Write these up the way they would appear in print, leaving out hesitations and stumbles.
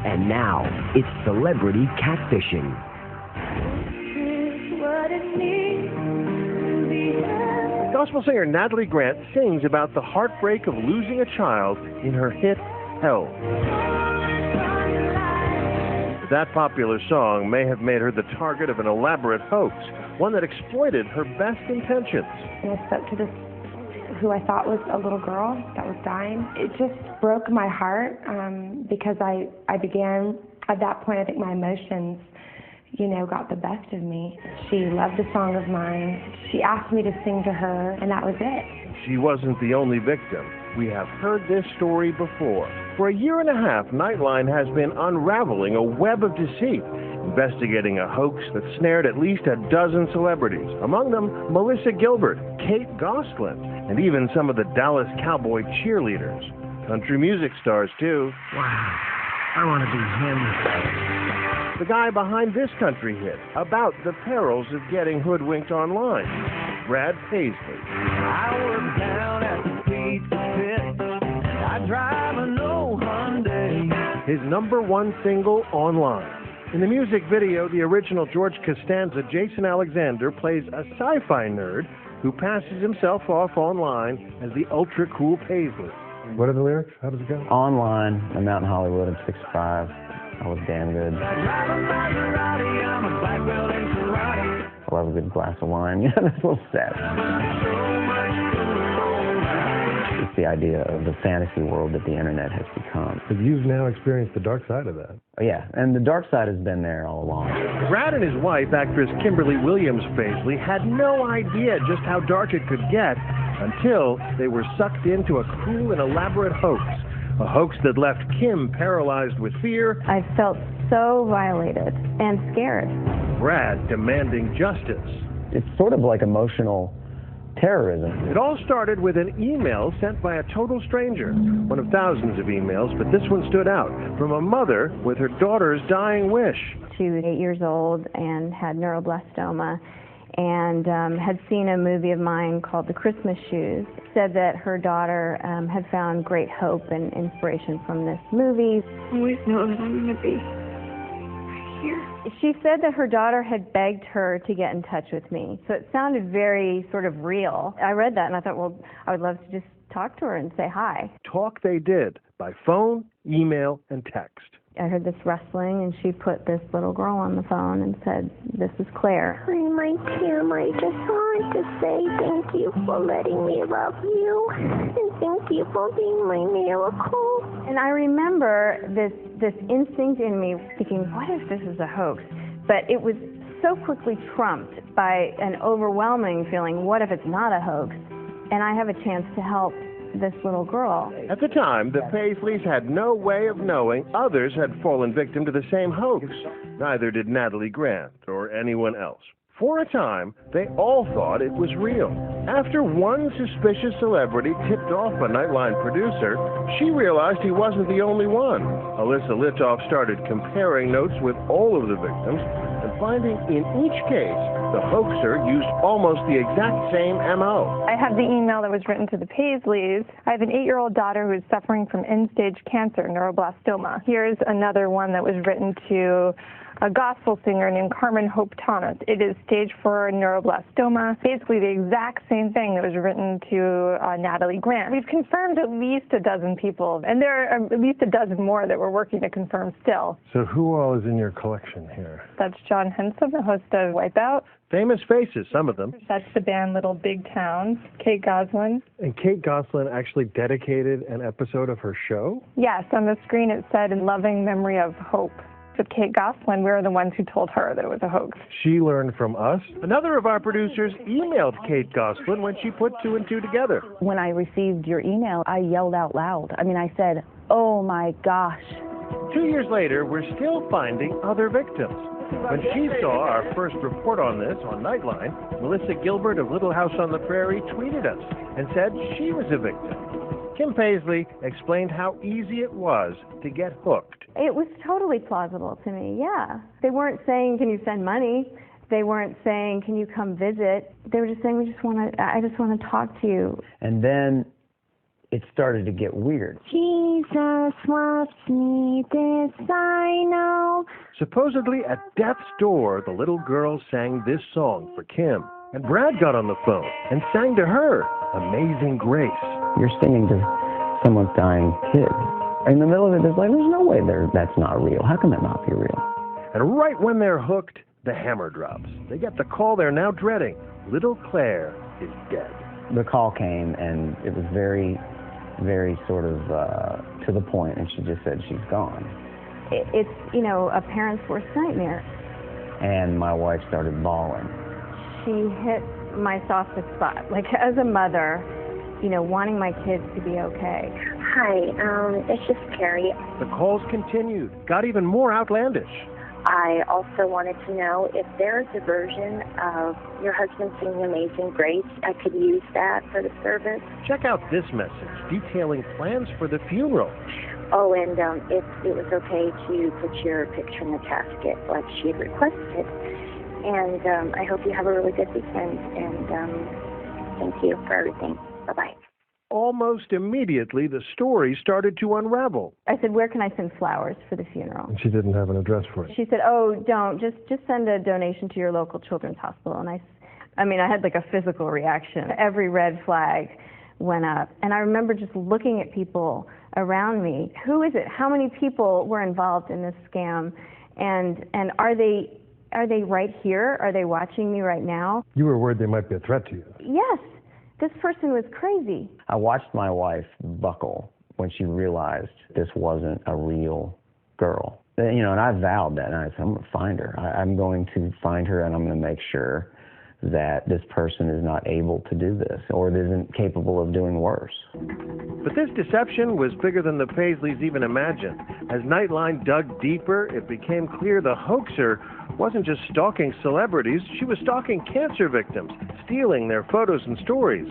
And now, it's celebrity catfishing. Gospel singer Natalie Grant sings about the heartbreak of losing a child in her hit, Hell. That popular song may have made her the target of an elaborate hoax, one that exploited her best intentions. And I spoke to this, who I thought was a little girl that was dying. It just broke my heart because I began, at that point, I think my emotions, got the best of me. She loved a song of mine. She asked me to sing to her, and that was it. She wasn't the only victim. We have heard this story before. For a year and a half, Nightline has been unraveling a web of deceit, investigating a hoax that snared at least a dozen celebrities, among them Melissa Gil, Kate Gosselin, and even some of the Dallas Cowboy cheerleaders. Country music stars, too. Wow, I want to be him. The guy behind this country hit, about the perils of getting hoodwinked online, Brad Paisley. I work down at the pizza pit. I drive an old Hyundai. His #1 single, Online. In the music video, the original George Costanza, Jason Alexander, plays a sci-fi nerd who passes himself off online as the ultra-cool Paisley. What are the lyrics? How does it go? Online, I'm out in Hollywood, I'm 6'5". I look damn good. I love a good glass of wine. Yeah, that's a little sad. It's the idea of the fantasy world that the internet has become. Because you've now experienced the dark side of that. Oh, yeah, and the dark side has been there all along. Brad and his wife, actress Kimberly Williams Paisley, had no idea just how dark it could get until they were sucked into a cruel and elaborate hoax. A hoax that left Kim paralyzed with fear. I felt so violated and scared. Brad demanding justice. It's sort of like emotional terrorism. It all started with an email sent by a total stranger. One of thousands of emails, but this one stood out. From a mother with her daughter's dying wish. She was 8 years old and had neuroblastoma and had seen a movie of mine called The Christmas Shoes. Said that her daughter had found great hope and inspiration from this movie. Always know that I'm going to be right here. She said that her daughter had begged her to get in touch with me. So it sounded very sort of real. I read that and I thought, well, I would love to just talk to her and say hi. Talk they did, by phone, email, and text. I heard this rustling, and she put this little girl on the phone and said, "This is Claire." Hi, my Tim. I just wanted to say thank you for letting me love you, and thank you for being my miracle. And I remember this instinct in me thinking, what if this is a hoax? But it was so quickly trumped by an overwhelming feeling, what if it's not a hoax? And I have a chance to help this little girl. At the time, the Paisleys had no way of knowing others had fallen victim to the same hoax. Neither did Natalie Grant or anyone else. For a time, they all thought it was real. After one suspicious celebrity tipped off a Nightline producer, she realized he wasn't the only one. Alyssa Litoff started comparing notes with all of the victims and finding in each case the hoaxer used almost the exact same M.O. I have the email that was written to the Paisleys. I have an 8-year-old daughter who is suffering from end-stage cancer, neuroblastoma. Here's another one that was written to a gospel singer named Carmen Hope Thomas. It is stage 4 neuroblastoma. Basically the exact same thing that was written to Natalie Grant. We've confirmed at least a dozen people, and there are at least a dozen more that we're working to confirm still. So who all is in your collection here? That's John Henson, the host of Wipeout. Famous faces, some of them. That's the band Little Big Towns. Kate Gosselin. And Kate Gosselin actually dedicated an episode of her show? Yes, on the screen it said, "In loving memory of Hope." With Kate Gosselin, we were the ones who told her that it was a hoax. She learned from us? Another of our producers emailed Kate Gosselin when she put 2 and 2 together. When I received your email, I yelled out loud. I said, "Oh my gosh." 2 years later, we're still finding other victims. When she saw our first report on this on Nightline, Melissa Gil of Little House on the Prairie tweeted us and said she was a victim. Kim Paisley explained how easy it was to get hooked. It was totally plausible to me, yeah. They weren't saying, can you send money? They weren't saying, can you come visit? They were just saying, I just want to talk to you. And then it started to get weird. Jesus loves me, this I know. Supposedly at death's door, the little girl sang this song for Kim. And Brad got on the phone and sang to her, Amazing Grace. You're singing to someone's dying kid. In the middle of it, there's no way that's not real. How can that not be real? And right when they're hooked, the hammer drops. They get the call they're now dreading. Little Claire is dead. The call came, and it was very, very sort of to the point, and she just said she's gone. It's, a parent's worst nightmare. And my wife started bawling. She hit my softest spot. Like, as a mother, wanting my kids to be okay. Hi, it's just Carrie. The calls continued, got even more outlandish. I also wanted to know if there's a version of your husband singing Amazing Grace. I could use that for the service. Check out this message detailing plans for the funeral. Oh, and if it was okay to put your picture in the casket like she had requested. And I hope you have a really good weekend. And thank you for everything. Bye-bye. Almost immediately, the story started to unravel. I said, where can I send flowers for the funeral? And she didn't have an address for it. She said, oh, don't. Just send a donation to your local children's hospital. And I had like a physical reaction. Every red flag went up. And I remember just looking at people around me. Who is it? How many people were involved in this scam? And are they right here? Are they watching me right now? You were worried they might be a threat to you. Yes. This person was crazy. I watched my wife buckle when she realized this wasn't a real girl. And I vowed that night, I'm going to find her. I'm going to find her, and I'm going to make sure that this person is not able to do this or isn't capable of doing worse. But this deception was bigger than the Paisleys even imagined. As Nightline dug deeper, it became clear the hoaxer wasn't just stalking celebrities, she was stalking cancer victims, stealing their photos and stories.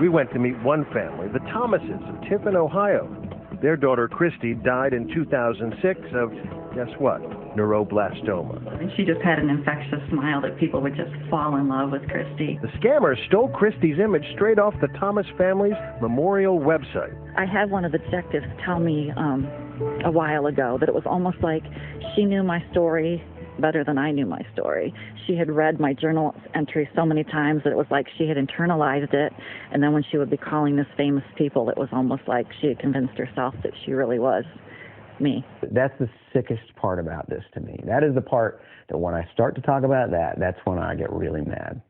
We went to meet one family, the Thomases of Tiffin, Ohio. Their daughter, Christy, died in 2006 of, guess what, neuroblastoma. And she just had an infectious smile that people would just fall in love with Christy. The scammer stole Christy's image straight off the Thomas family's memorial website. I had one of the detectives tell me a while ago that it was almost like she knew my story better than I knew my story. She had read my journal entry so many times that it was like she had internalized it, and then when she would be calling this famous people, it was almost like she had convinced herself that she really was me. That's the sickest part about this to me. That is the part that when I start to talk about that's when I get really mad.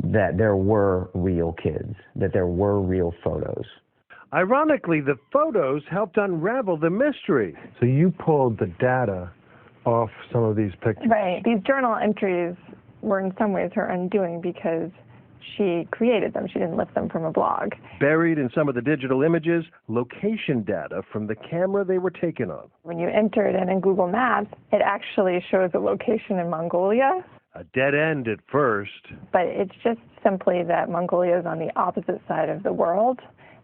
That there were real kids, that there were real photos. Ironically, the photos helped unravel the mystery. So you pulled the data off some of these pictures. Right. These journal entries were in some ways her undoing because she created them. She didn't lift them from a blog. Buried in some of the digital images, location data from the camera they were taken on. When you enter it in Google Maps, it actually shows a location in Mongolia. A dead end at first. But it's just simply that Mongolia is on the opposite side of the world.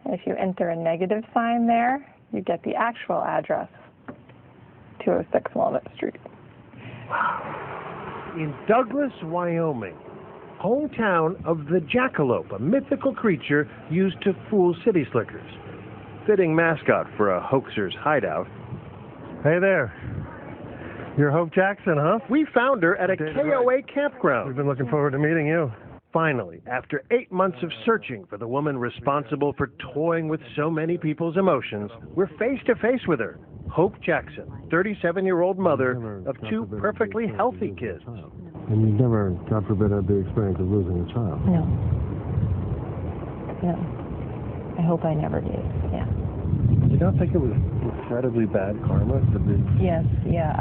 And if you enter a negative sign there, you get the actual address, 206 Walnut Street. In Douglas, Wyoming, hometown of the jackalope, a mythical creature used to fool city slickers. Fitting mascot for a hoaxer's hideout. Hey there. You're Hope Jackson, huh? We found her at a KOA campground. We've been looking forward to meeting you. Finally, after 8 months of searching for the woman responsible for toying with so many people's emotions, we're face to face with her. Hope Jackson, 37-year-old mother of two perfectly healthy kids. And you've never, God forbid, had the experience of losing a child? No. I hope I never did, yeah. Do you not think it was incredibly bad karma? Yes, yeah,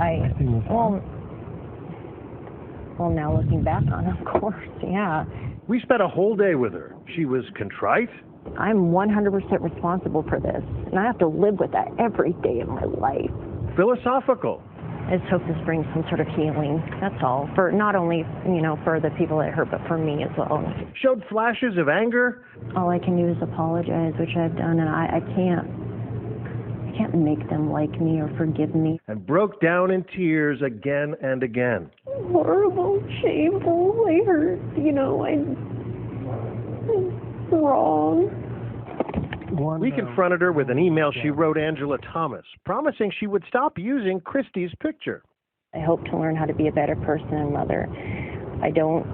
well, now looking back on it, of course, yeah. We spent a whole day with her. She was contrite. I'm 100% responsible for this, and I have to live with that every day of my life. Philosophical. I just hope this brings some sort of healing, that's all. For not only, for the people that hurt, but for me as well. Showed flashes of anger. All I can do is apologize, which I've done, and I can't make them like me or forgive me. And broke down in tears again and again. Horrible, shameful, I hurt, I'm wrong. We confronted her with an email she wrote Angela Thomas, promising she would stop using Christy's picture. I hope to learn how to be a better person and mother. I don't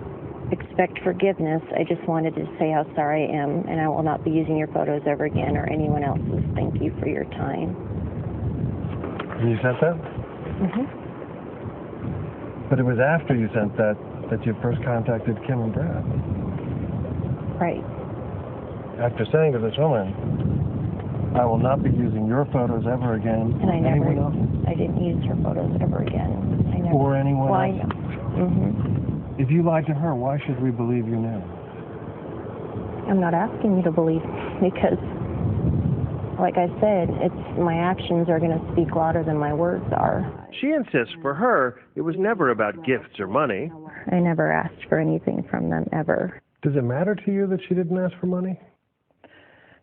expect forgiveness. I just wanted to say how sorry I am, and I will not be using your photos ever again or anyone else's. Thank you for your time. You sent that? Mm-hmm. But it was after you sent that you first contacted Kim and Brad. Right. After saying to this woman, I will not be using your photos ever again. And I I didn't use her photos ever again. I never. Or anyone else. I know. Mm-hmm. If you lied to her, why should we believe you now? I'm not asking you to believe because, like I said, my actions are going to speak louder than my words are. She insists for her, it was never about gifts or money. I never asked for anything from them ever. Does it matter to you that she didn't ask for money?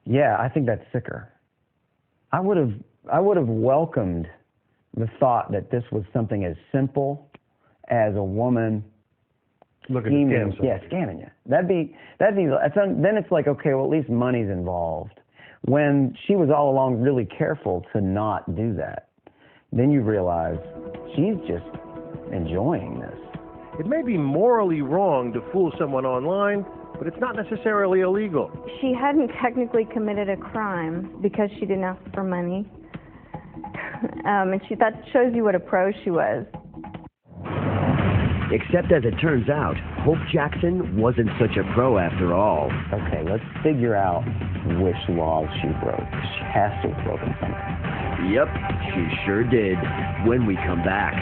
Yeah, I think that's sicker. I would have welcomed the thought that this was something as simple as a woman looking to scam someone. Yeah, scamming you. Then it's like, okay, well, at least money's involved. When she was all along really careful to not do that, then you realize she's just enjoying this. It may be morally wrong to fool someone online, but it's not necessarily illegal. She hadn't technically committed a crime because she didn't ask for money. And that shows you what a pro she was. Except as it turns out, Hope Jackson wasn't such a pro after all. Okay, let's figure out which laws she broke. She has to have broken something. Yep, she sure did. When we come back.